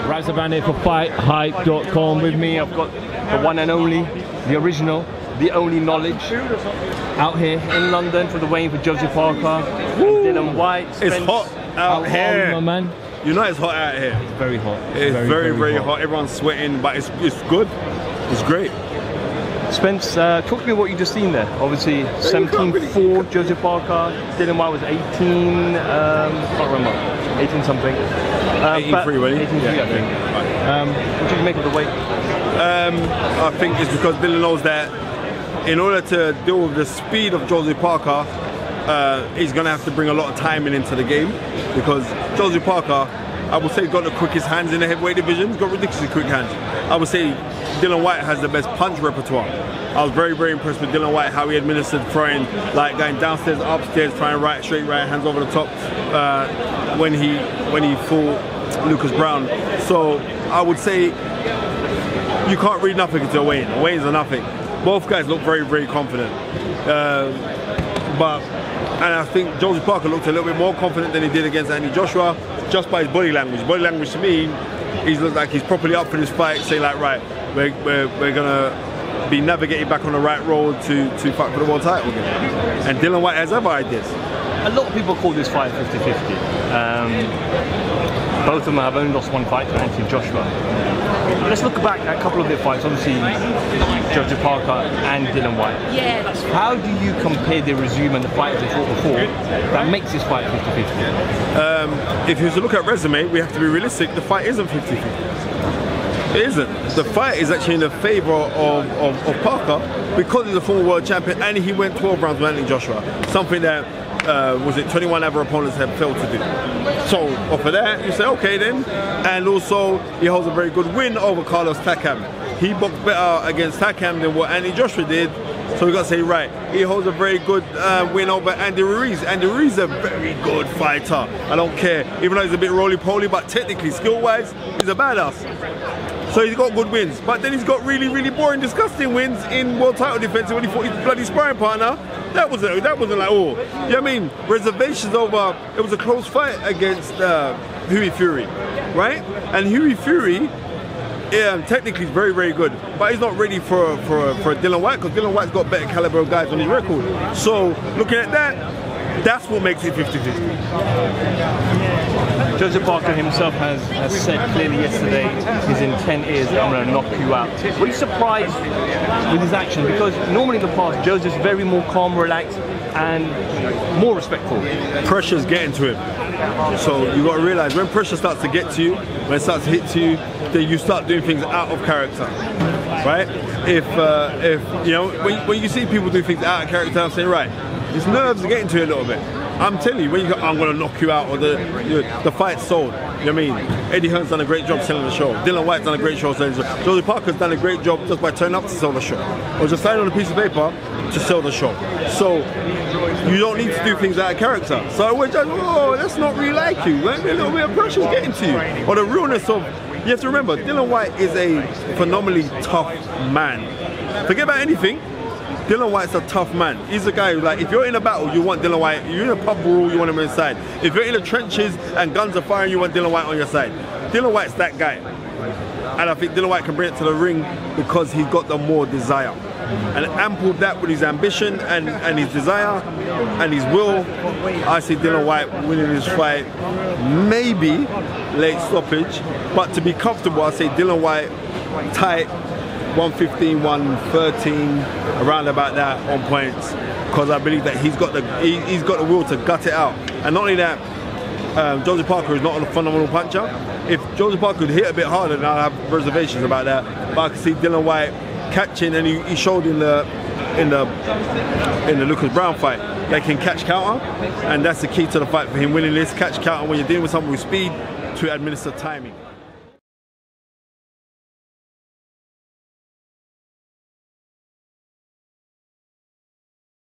Razavan here for FightHype.com. With me, I've got the one and only, the original, the only knowledge out here in London for the waiting for Joseph Parker, Dillian Whyte. It's hot out here, my man. You know it's hot out here. It's very hot. It's very hot. Everyone's sweating, but it's good. It's great. Spence, talk to me what you just seen there. Obviously, 17-4, Joseph Parker. Dylan Whyte was 18, can't remember, 18 something. 18-3, really? 18-3, yeah, I think. Right. What did you make of the weight? I think it's because Dylan knows that in order to deal with the speed of Joseph Parker, he's going to have to bring a lot of timing into the game, because Joseph Parker, I would say, got the quickest hands in the heavyweight division. He's got ridiculously quick hands. I would say Dillian Whyte has the best punch repertoire. I was very impressed with Dillian Whyte, how he administered throwing, like going downstairs, upstairs, trying right, straight right, hands over the top, when he fought Lucas Brown. So I would say you can't read nothing into a weigh-in. The weigh-ins are nothing. Both guys look very confident. And I think Joseph Parker looked a little bit more confident than he did against Andy Joshua, just by his body language. Body language to me, he looks like he's properly up for this fight, saying like, right, we're gonna be navigating back on the right road to fight for the world title again. And Dillian Whyte has other ideas. A lot of people call this fight 50-50. Both of them have only lost one fight to Anthony Joshua. Let's look back at a couple of their fights. Obviously, Joseph Parker and Dillian Whyte. How do you compare their resume and the fight they fought before that makes this fight 50-50? If you were to look at resume, we have to be realistic. The fight isn't 50-50. It isn't. The fight is actually in the favour of Parker, because he's a former world champion and he went 12 rounds with Anthony Joshua. Something that 21 other opponents have failed to do. So off of that, you say, okay then. And also, he holds a very good win over Carlos Takam. He boxed better against Takam than what Andy Joshua did. So we got to say, right, he holds a very good win over Andy Ruiz. Andy Ruiz is a very good fighter. I don't care, even though he's a bit roly-poly, but technically, skill-wise, he's a badass. So he's got good wins, but then he's got really boring, disgusting wins in world title defense when he fought his bloody sparring partner. That wasn't like, oh, you know what I mean? Reservations over, it was a close fight against Hughie Fury, right? And Hughie Fury, technically is very good, but he's not ready for Dillian Whyte, because Dillian Whyte's got better caliber of guys on his record. So looking at that, that's what makes it 50-50. Joseph Parker himself has said clearly yesterday his intent is, I'm going to knock you out. Were you surprised with his action? Because normally in the past, Joseph's very more calm, relaxed, and more respectful. Pressure's getting to him. So you got to realise, when pressure starts to get to you, when it starts to hit to you, then you start doing things out of character, right? If you know, when you see people do things out of character, I'm saying, right, his nerves are getting to you a little bit. I'm telling you, when you go, I'm going to knock you out, or the fight's sold. You know what I mean? Eddie Hearn's done a great job selling the show. Dylian Whyte's done a great job selling the show. Joseph Parker's done a great job just by turning up to sell the show, or just signing on a piece of paper to sell the show. So you don't need to do things out of character. So we're just, oh, that's not really like you. Like, a little bit of pressure's getting to you. Or the realness of, you have to remember, Dillian Whyte is a phenomenally tough man. Forget about anything. Dillian Whyte's a tough man. He's a guy who, like, if you're in a battle, you want Dillian Whyte. You're in a pub brawl, you want him inside. If you're in the trenches and guns are firing, you want Dillian Whyte on your side. Dillian Whyte's that guy. And I think Dillian Whyte can bring it to the ring because he's got the more desire. And ampled that with his ambition and his desire and his will, I see Dillian Whyte winning this fight. Maybe late stoppage, but to be comfortable, I say Dillian Whyte tight, 115, 113, around about that on points, because I believe that he's got the will to gut it out. And not only that, Joseph Parker is not a phenomenal puncher. If Joseph Parker could hit a bit harder, then I'll have reservations about that. But I can see Dillian Whyte catching, and he showed in the Lucas Brown fight they can catch counter, and that's the key to the fight for him winning this. Catch counter when you're dealing with someone with speed, to administer timing.